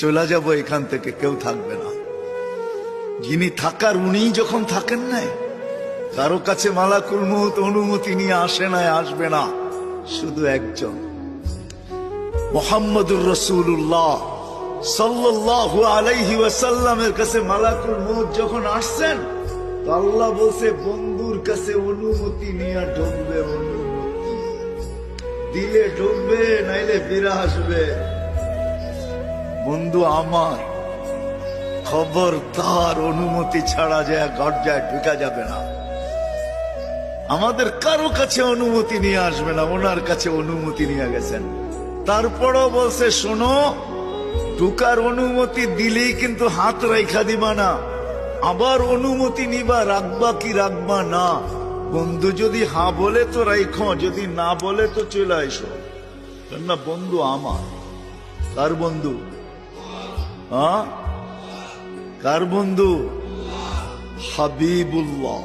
চলে যাব এখান থেকে, কেউ থাকবে না। যিনি থাকার উনি যখন থাকেন নাই, কারো কাছে মালাকুল মউত অনুমতি নিয়ে আসে নাই, আসবে না। শুধু একজন মুহাম্মদুর রাসূলুল্লাহ সাল্লাল্লাহু আলাইহি ওয়াসাল্লামের কাছে মালাকুল মউত যখন আসছেন, তো আল্লাহ বলছে বন্ধুর কাছে অনুমতি নিয়ে ঢুকবে। অনুমতি দিলে ঢুকবে, নাইলে ফিরে আসবে। বন্ধু আমার, খবরদার অনুমতি ছাড়া যায় গর্জায় ঢুকা যাবে না। আমাদের কারো কাছে অনুমতি নিয়ে আসবে না, ওনার কাছে অনুমতি নিয়ে গেছেন। তারপরও বলছে শোনো, ঢুকার অনুমতি দিলেই কিন্তু হাত রাইখা দিবা না, আবার অনুমতি নিবা, রাখবা কি রাখবা না। বন্ধু যদি হ্যাঁ বলে তো রাইখো, যদি না বলে তো চলে আইসো। না বন্ধু আমার। কার বন্ধু? হ্যাঁ, কার বন্ধু? হাবিবুল্লাহ।